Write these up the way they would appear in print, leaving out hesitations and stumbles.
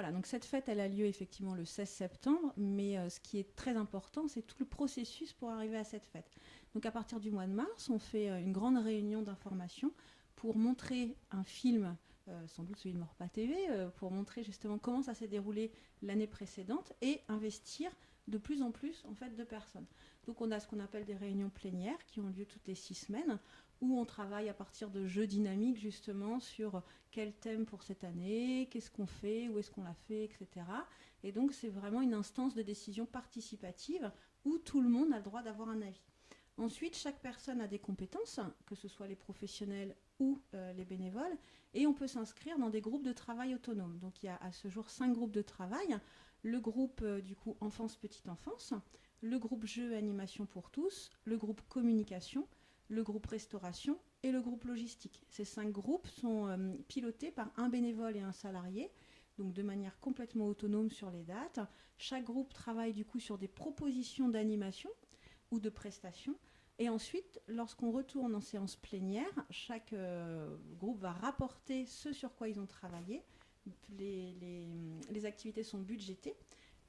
Voilà, donc cette fête, elle a lieu effectivement le 16 septembre, mais ce qui est très important, c'est tout le processus pour arriver à cette fête. Donc à partir du mois de mars, on fait une grande réunion d'information pour montrer un film, sans doute celui de Morpa TV, pour montrer justement comment ça s'est déroulé l'année précédente et investir de plus en plus en fait, de personnes. Donc on a ce qu'on appelle des réunions plénières qui ont lieu toutes les 6 semaines, où on travaille à partir de jeux dynamiques justement sur quel thème pour cette année, qu'est-ce qu'on fait, où est-ce qu'on l'a fait, etc. Et donc c'est vraiment une instance de décision participative où tout le monde a le droit d'avoir un avis. Ensuite, chaque personne a des compétences, que ce soit les professionnels ou les bénévoles, et on peut s'inscrire dans des groupes de travail autonomes. Donc il y a à ce jour 5 groupes de travail. Le groupe du coup enfance-petite enfance, le groupe jeux et animation pour tous, le groupe communication, le groupe restauration et le groupe logistique. Ces 5 groupes sont pilotés par un bénévole et un salarié, donc de manière complètement autonome sur les dates. Chaque groupe travaille du coup sur des propositions d'animation ou de prestations. Et ensuite, lorsqu'on retourne en séance plénière, chaque groupe va rapporter ce sur quoi ils ont travaillé. Les activités sont budgétées.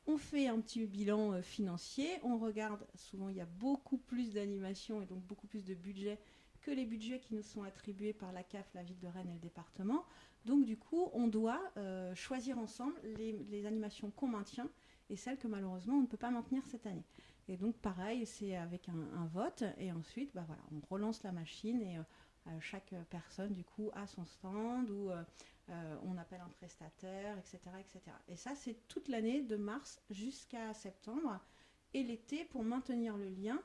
On fait un petit bilan financier, on regarde, souvent il y a beaucoup plus d'animation et donc beaucoup plus de budget que les budgets qui nous sont attribués par la CAF, la ville de Rennes et le département. Donc du coup, on doit choisir ensemble les animations qu'on maintient et celles que malheureusement on ne peut pas maintenir cette année. Et donc pareil, c'est avec un vote et ensuite bah, voilà, on relance la machine et chaque personne du coup a son stand ou on appelle un prestataire, etc., etc. Et ça, c'est toute l'année de mars jusqu'à septembre. Et l'été, pour maintenir le lien,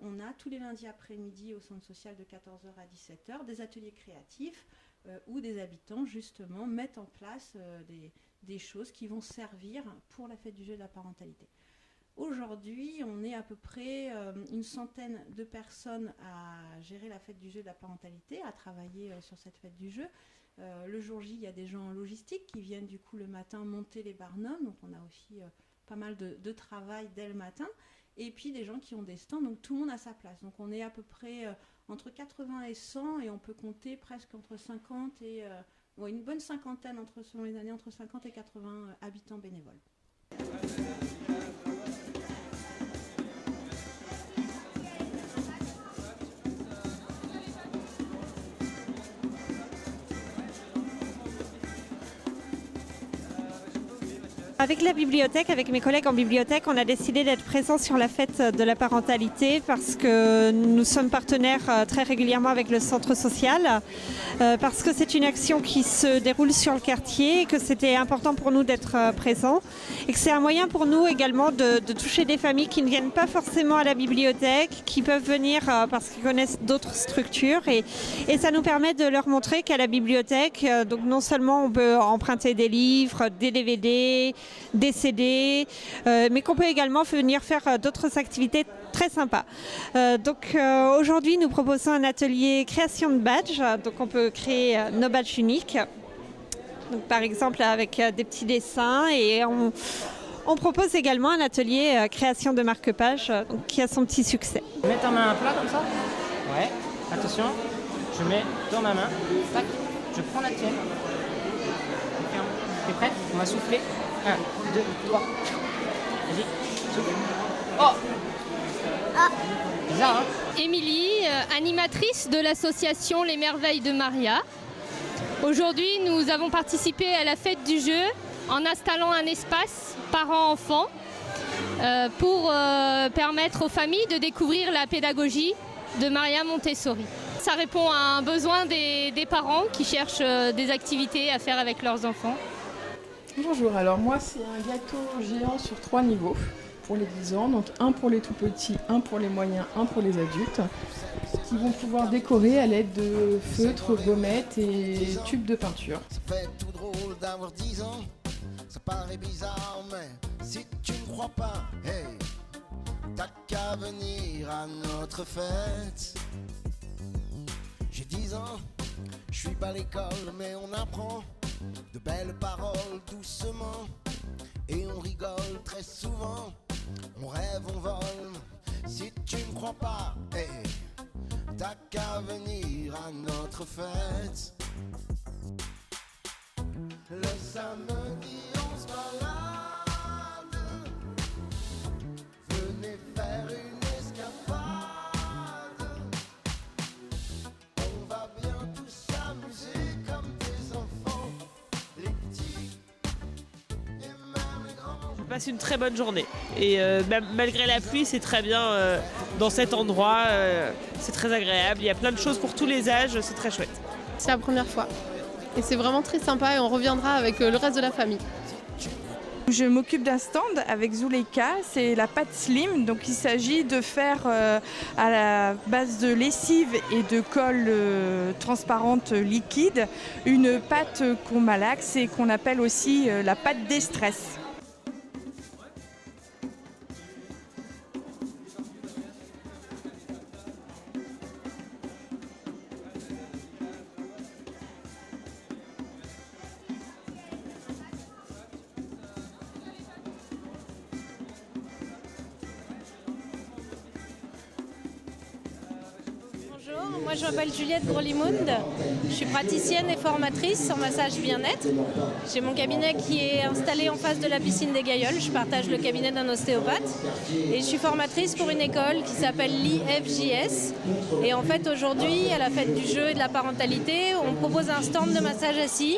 on a tous les lundis après-midi au centre social de 14h à 17h des ateliers créatifs où des habitants justement mettent en place des choses qui vont servir pour la fête du jeu de la parentalité. Aujourd'hui, on est à peu près une centaine de personnes à gérer la fête du jeu de la parentalité, à travailler sur cette fête du jeu. Le jour J, il y a des gens en logistique qui viennent du coup le matin monter les barnums, donc on a aussi pas mal de travail dès le matin, et puis des gens qui ont des stands, donc tout le monde a sa place. Donc on est à peu près entre 80 et 100, et on peut compter presque entre 50 et une bonne cinquantaine, selon les années, entre 50 et 80 habitants bénévoles. Avec la bibliothèque, avec mes collègues en bibliothèque, on a décidé d'être présents sur la fête de la parentalité parce que nous sommes partenaires très régulièrement avec le centre social, parce que c'est une action qui se déroule sur le quartier et que c'était important pour nous d'être présents et que c'est un moyen pour nous également de toucher des familles qui ne viennent pas forcément à la bibliothèque, qui peuvent venir parce qu'ils connaissent d'autres structures et ça nous permet de leur montrer qu'à la bibliothèque, donc non seulement on peut emprunter des livres, des DVD, des CD, mais qu'on peut également venir faire d'autres activités très sympas. Donc aujourd'hui, nous proposons un atelier création de badges. Donc on peut créer nos badges uniques. Donc, par exemple avec des petits dessins et on propose également un atelier création de marque-page qui a son petit succès. Mets ta main à plat comme ça. Ouais. Attention. Je mets dans ma main. Tac. Je prends la tienne. T'es prête? On va souffler. 1, 2, 3. Vas-y, souffle. Oh! Ah! Bizarre, hein? Émilie, animatrice de l'association Les Merveilles de Maria. Aujourd'hui, nous avons participé à la fête du jeu en installant un espace parents-enfants pour permettre aux familles de découvrir la pédagogie de Maria Montessori. Ça répond à un besoin des parents qui cherchent des activités à faire avec leurs enfants. Bonjour, alors moi c'est un gâteau géant sur 3 niveaux pour les 10 ans, donc un pour les tout petits, un pour les moyens, un pour les adultes, qui vont pouvoir décorer à l'aide de feutres, gommettes et tubes de peinture. Ça fait tout drôle d'avoir 10 ans, ça paraît bizarre, mais si tu ne crois pas, hey, t'as qu'à venir à notre fête. J'ai 10 ans, je suis pas à l'école, mais on apprend de belles paroles doucement et on rigole très souvent, on rêve, on vole. Si tu ne crois pas, hey, t'as qu'à venir à notre fête. Le samedi on se balade. Venez faire une escapade. On va bien tous s'amuser comme des enfants, les petits et même les grands. Je passe une très bonne journée et malgré la pluie c'est très bien dans cet endroit, c'est très agréable, il y a plein de choses pour tous les âges, c'est très chouette. C'est la première fois et c'est vraiment très sympa et on reviendra avec le reste de la famille. Je m'occupe d'un stand avec Zuleika, c'est la pâte slim, donc il s'agit de faire à la base de lessive et de colle transparente liquide une pâte qu'on malaxe et qu'on appelle aussi la pâte d'estress. Bonjour, moi je m'appelle Juliette Grolimound, je suis praticienne et formatrice en massage bien-être. J'ai mon cabinet qui est installé en face de la piscine des Gailleuls, je partage le cabinet d'un ostéopathe et je suis formatrice pour une école qui s'appelle l'IFJS. Et en fait aujourd'hui, à la fête du jeu et de la parentalité, on propose un stand de massage assis.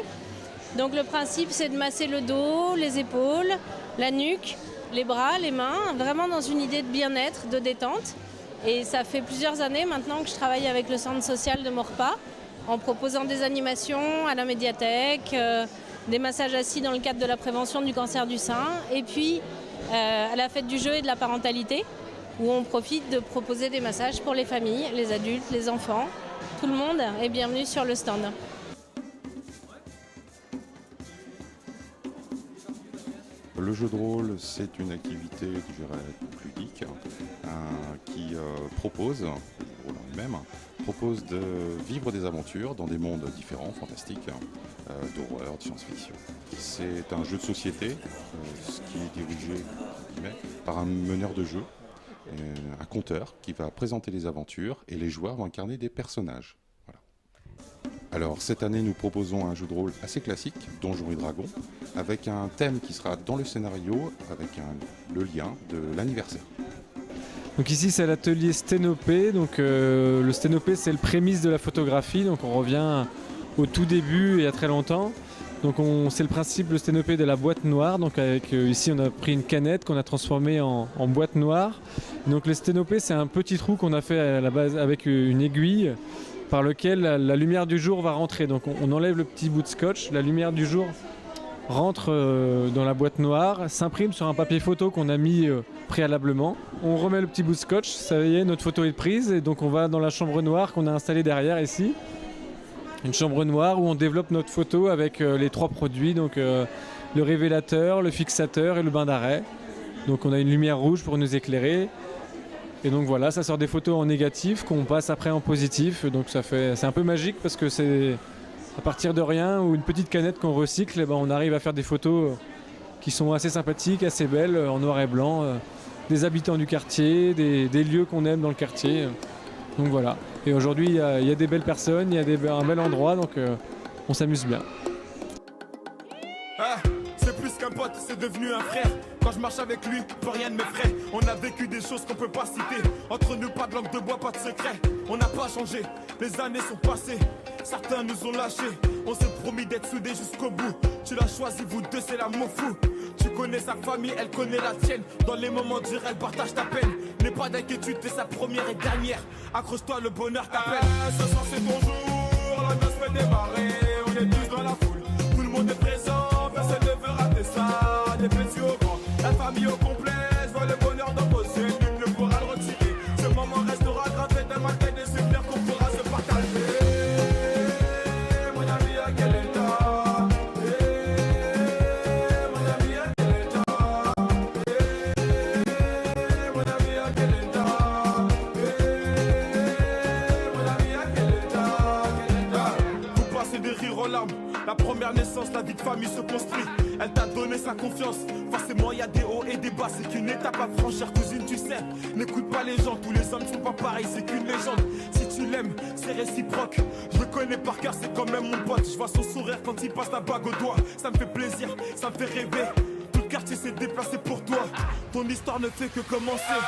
Donc le principe c'est de masser le dos, les épaules, la nuque, les bras, les mains, vraiment dans une idée de bien-être, de détente. Et ça fait plusieurs années maintenant que je travaille avec le centre social de Maurepas en proposant des animations à la médiathèque, des massages assis dans le cadre de la prévention du cancer du sein et puis à la fête du jeu et de la parentalité où on profite de proposer des massages pour les familles, les adultes, les enfants. Tout le monde est bienvenu sur le stand. Le jeu de rôle, c'est une activité, je dirais, ludique qui propose, le rôle en lui-même, propose de vivre des aventures dans des mondes différents, fantastiques, d'horreur, de science-fiction. C'est un jeu de société, ce qui est dirigé par un meneur de jeu, un conteur qui va présenter les aventures et les joueurs vont incarner des personnages. Alors cette année nous proposons un jeu de rôle assez classique, Donjons et Dragons, avec un thème qui sera dans le scénario, avec le lien de l'anniversaire. Donc ici c'est l'atelier sténopé, donc le sténopé c'est le prémisse de la photographie, donc on revient au tout début et il y a très longtemps. Donc c'est le principe, le sténopé de la boîte noire, donc ici on a pris une canette qu'on a transformée en boîte noire. Donc le sténopé c'est un petit trou qu'on a fait à la base avec une aiguille, par lequel la lumière du jour va rentrer. Donc on enlève le petit bout de scotch, la lumière du jour rentre dans la boîte noire, s'imprime sur un papier photo qu'on a mis préalablement. On remet le petit bout de scotch, ça y est, notre photo est prise et donc on va dans la chambre noire qu'on a installée derrière ici. Une chambre noire où on développe notre photo avec les trois produits, donc le révélateur, le fixateur et le bain d'arrêt. Donc on a une lumière rouge pour nous éclairer. Et donc voilà, ça sort des photos en négatif qu'on passe après en positif. Donc c'est un peu magique parce que c'est à partir de rien ou une petite canette qu'on recycle, et ben on arrive à faire des photos qui sont assez sympathiques, assez belles, en noir et blanc, des habitants du quartier, des lieux qu'on aime dans le quartier. Donc voilà. Et aujourd'hui, il y a des belles personnes, il y a un bel endroit, donc on s'amuse bien. C'est plus qu'un pote, c'est devenu un frère. Quand je marche avec lui, plus rien ne m'effraie. On a vécu des choses qu'on peut pas citer. Entre nous, pas de langue de bois, pas de secret. On n'a pas changé, les années sont passées. Certains nous ont lâchés. On s'est promis d'être soudés jusqu'au bout. Tu l'as choisi, vous deux, c'est l'amour fou. Tu connais sa famille, elle connaît la tienne. Dans les moments durs, elle partage ta peine. N'aie pas d'inquiétude, t'es sa première et dernière. Accroche-toi, le bonheur t'appelle. Ce soir c'est ton jour, la noce fait démarrer. On est tous dans la foule, tout le monde est présent. Personne ne veut rater ça, des petits au grand. La famille au complet, je vois le bonheur dans vos yeux. Nul ne pourra le retirer. Ce moment restera gravé dans ma tête. Des souvenirs qu'on pourra se partager. Mon ami, à quel état? Mon ami, à quel état? Mon ami, à quel état? Mon ami, à quel état? Vous passez des rires aux larmes. La première naissance, la vie de famille se construit. Elle t'a donné sa confiance. Forcément, il y a des hauts et débat, c'est qu'une étape à franchir, cousine, tu sais. N'écoute pas les gens, tous les hommes sont pas pareils, c'est qu'une légende. Si tu l'aimes, c'est réciproque. Je le connais par cœur, c'est quand même mon pote. Je vois son sourire quand il passe la bague au doigt. Ça me fait plaisir, ça me fait rêver. Tout le quartier s'est déplacé pour toi. Ton histoire ne fait que commencer.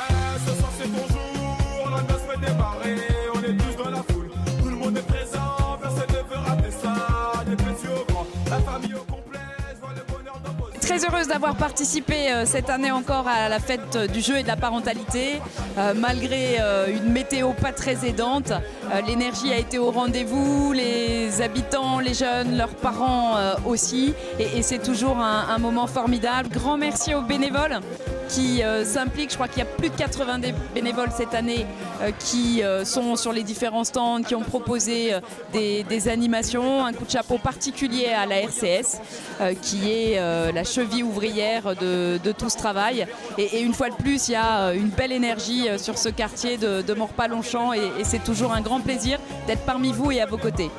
Ce soir c'est ton jour, la noce fait démarrer. On est tous dans la foule, tout le monde est présent. Personne ne veut rater ça, des petits au grand, la famille au complet. Je vois le bonheur dans vos yeux. Très heureuse d'avoir participé cette année encore à la fête du jeu et de la parentalité. Malgré une météo pas très aidante, l'énergie a été au rendez-vous, les habitants, les jeunes, leurs parents aussi. Et c'est toujours un moment formidable. Grand merci aux bénévoles qui s'impliquent. Je crois qu'il y a plus de 80 bénévoles cette année qui sont sur les différents stands, qui ont proposé des animations. Un coup de chapeau particulier à la RCS qui est la cheville ouvrière de tout ce travail. Et une fois de plus, il y a une belle énergie sur ce quartier de Maurepas-Longchamp et c'est toujours un grand plaisir d'être parmi vous et à vos côtés.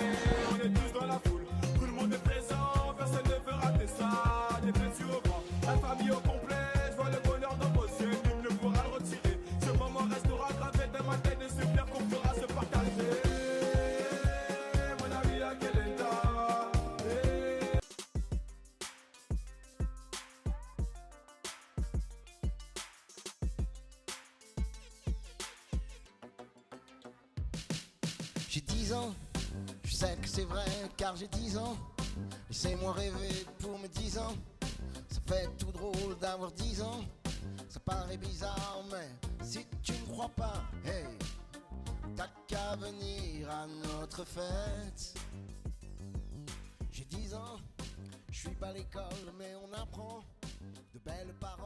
J'ai 10 ans, je sais que c'est vrai car j'ai 10 ans. Laissez-moi rêver pour mes 10 ans. Ça fait tout drôle d'avoir 10 ans. Ça paraît bizarre mais si tu ne crois pas, hey, t'as qu'à venir à notre fête. J'ai 10 ans, je suis pas à l'école mais on apprend de belles paroles.